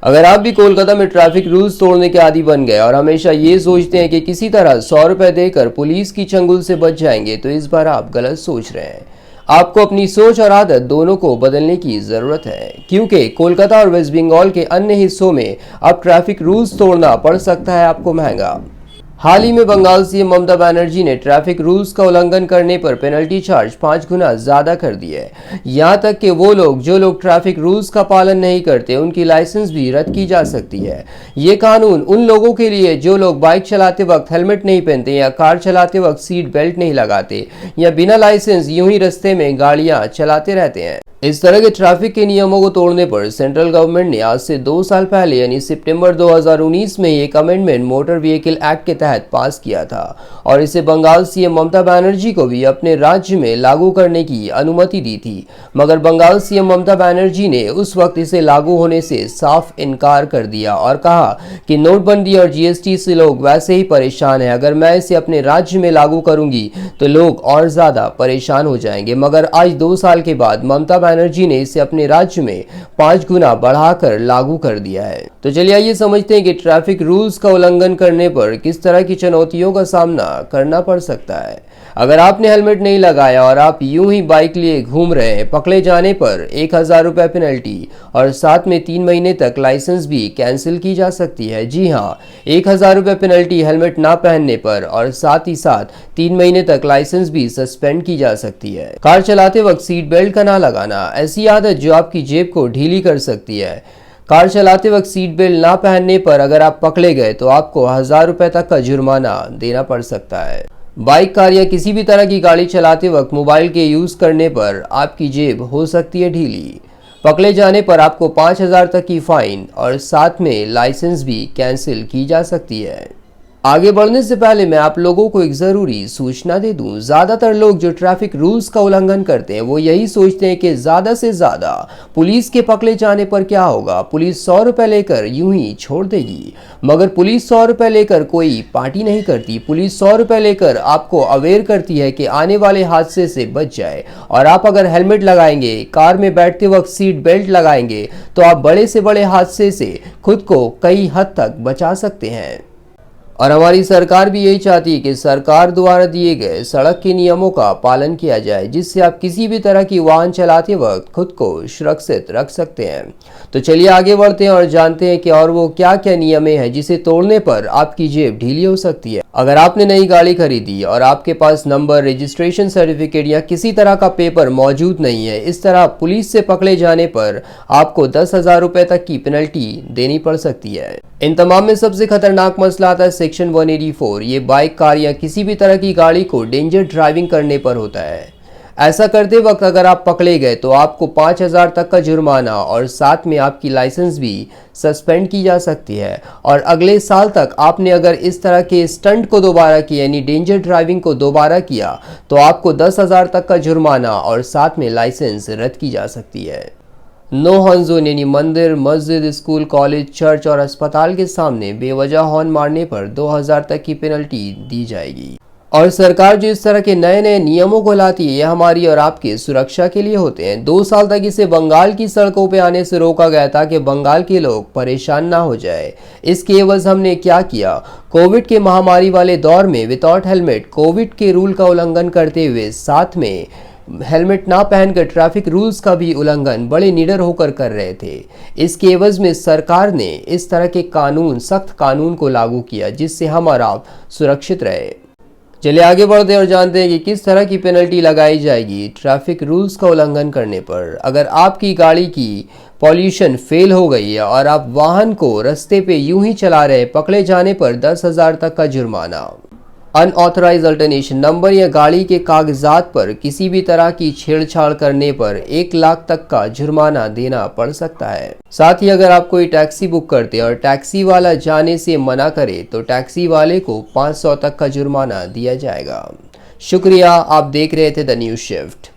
अगर आप भी कोलकाता में ट्रैफिक रूल्स तोड़ने के आदी बन गए और हमेशा ये सोचते हैं कि किसी तरह 100 रुपए देकर पुलिस की चंगुल से बच जाएंगे, तो इस बार आप गलत सोच रहे हैं। आपको अपनी सोच और आदत दोनों को बदलने की जरूरत है, क्योंकि कोलकाता और वेस्ट बंगाल के अन्य हिस्सों में अब ट्रैफिक रूल्स तोड़ना पड़ सकता है आपको महंगा। हाल ही में बंगाल सीएम ममता बनर्जी ने ट्रैफिक रूल्स का उल्लंघन करने पर पेनल्टी चार्ज 5 गुना ज्यादा कर दिया है। यहां तक कि जो लोग ट्रैफिक रूल्स का पालन नहीं करते, उनकी लाइसेंस भी रद्द की जा सकती है। ये कानून उन लोगों के लिए जो लोग बाइक चलाते वक्त हेलमेट नहीं पहनते या कार चलाते वक्त सीट बेल्ट नहीं लगाते या बिना लाइसेंस यूं ही रास्ते में गाड़ियां चलाते रहते हैं। इस तरह के ट्रैफिक के नियमों को तोड़ने पर सेंट्रल गवर्नमेंट ने आज से 2 साल पहले यानी सितंबर 2019 में एक अमेंडमेंट मोटर व्हीकल एक्ट के तहत पास किया था और इसे बंगाल सीएम ममता बनर्जी को भी अपने राज्य में लागू करने की अनुमति दी थी। मगर बंगाल सीएम ममता बनर्जी ने उस वक्त इसे लागू होने से साफ इनकार कर दिया और कहा कि नोटबंदी और जीएसटी से लोग वैसे ही परेशान हैं, अगर मैं इसे अपने राज्य में लागू करूंगी तो लोग और ज्यादा परेशान हो जाएंगे। मगर आज 2 साल के बाद ममता बनर्जी ने इसे अपने राज्य में 5 गुना बढ़ाकर लागू कर दिया है। तो चलिए आइए समझते हैं कि ट्रैफिक रूल्स का उल्लंघन करने पर किस तरह की चुनौतियों का सामना करना पड़ सकता है। अगर आपने हेलमेट नहीं लगाया और आप यूं ही बाइक लिए घूम रहे हैं, पकड़े जाने पर 1000 रुपए पेनल्टी और साथ में 3 महीने तक लाइसेंस भी कैंसिल की जा सकती है। जी हाँ, 1000 रुपए पेनल्टी हेलमेट ना पहनने पर और साथ ही साथ 3 महीने तक लाइसेंस भी सस्पेंड की जा सकती है। कार चलाते वक्त सीट बेल्ट का ना लगाना, ऐसी आदत जो आपकी जेब को ढीली कर सकती है। कार चलाते वक्त सीट बेल्ट ना पहनने पर अगर आप पकड़े गए तो आपको 1000 रुपए तक का जुर्माना देना पड़ सकता है। बाइक, कार या किसी भी तरह की गाड़ी चलाते वक्त मोबाइल के यूज करने पर आपकी जेब हो सकती है ढीली। पकड़े जाने पर आपको 5000 तक की फाइन और साथ में लाइसेंस भी कैंसिल की जा सकती है। आगे बढ़ने से पहले मैं आप लोगों को एक जरूरी सूचना दे दूं। ज्यादातर लोग जो ट्रैफिक रूल्स का उल्लंघन करते हैं वो यही सोचते हैं कि ज्यादा से ज्यादा पुलिस के पकड़े जाने पर क्या होगा, पुलिस 100 रुपए लेकर यूं ही छोड़ देगी। मगर पुलिस 100 रुपए लेकर कोई पार्टी नहीं करती। पुलिस 100 रुपए लेकर आपको अवेयर करती है कि आने वाले हादसे से बच जाए। और आप अगर हेलमेट लगाएंगे, कार में बैठते वक्त सीट बेल्ट लगाएंगे, तो आप बड़े से बड़े हादसे से खुद को कई हद तक बचा सकते हैं। और हमारी सरकार भी यही चाहती है कि सरकार द्वारा दिए गए सड़क के नियमों का पालन किया जाए, जिससे आप किसी भी तरह की वाहन चलाते वक्त खुद को सुरक्षित रख सकते हैं। तो चलिए आगे बढ़ते हैं और जानते हैं कि और वो क्या क्या नियम हैं जिसे तोड़ने पर आपकी जेब ढीली हो सकती है। अगर आपने नई गाड़ी खरीदी और आपके पास नंबर, रजिस्ट्रेशन सर्टिफिकेट या किसी तरह का पेपर मौजूद नहीं है, इस तरह पुलिस से पकड़े जाने पर आपको 10,000 रुपए तक की पेनल्टी देनी पड़ सकती है। इन तमाम में सबसे खतरनाक मसला आता है सेक्शन 184। ये बाइक, कार या किसी भी तरह की गाड़ी को डेंजर ड्राइविंग करने पर होता है। ऐसा करते वक्त अगर आप पकड़े गए तो आपको 5000 तक का जुर्माना और साथ में आपकी लाइसेंस भी सस्पेंड की जा सकती है। और अगले साल तक आपने अगर इस तरह के स्टंट को दोबारा किया यानी डेंजर ड्राइविंग को दोबारा किया तो आपको 10,000 तक का जुर्माना और साथ में लाइसेंस रद्द की जा सकती है। नो हॉर्न जोन यानी मंदिर, मस्जिद, स्कूल, कॉलेज, चर्च और अस्पताल के सामने बेवजह हॉर्न मारने पर 2000 तक की पेनल्टी दी जाएगी। और सरकार जो इस तरह के नए नए नियमों को लाती है, ये हमारी और आपकी सुरक्षा के लिए होते हैं। 2 साल तक इसे बंगाल की सड़कों पे आने से रोका गया ताकि बंगाल के लोग परेशान ना हो जाए। इसके एवज हमने क्या किया, कोविड के महामारी वाले दौर में विदाउट हेलमेट कोविड के रूल का उल्लंघन करते हुए साथ में हेलमेट ना पहनकर ट्रैफिक रूल्स का भी उल्लंघन बड़े निडर होकर कर रहे थे। इसके एवज में सरकार ने इस तरह के कानून, सख्त कानून को लागू किया जिससे हम और आप सुरक्षित रहे। चलिए आगे बढ़ते हैं और जानते हैं कि किस तरह की पेनल्टी लगाई जाएगी ट्रैफिक रूल्स का उल्लंघन करने पर। अगर आपकी गाड़ी की पॉल्यूशन फेल हो गई है और आप वाहन को रास्ते पे यूं ही चला रहे, पकड़े जाने पर 10,000 तक का जुर्माना। अनऑथराइज अल्टरनेशन नंबर या गाड़ी के कागजात पर किसी भी तरह की छेड़छाड़ करने पर 1 लाख तक का जुर्माना देना पड़ सकता है। साथ ही अगर आप कोई टैक्सी बुक करते और टैक्सी वाला जाने से मना करे तो टैक्सी वाले को 500 तक का जुर्माना दिया जाएगा। शुक्रिया, आप देख रहे थे द न्यूज़ शिफ्ट।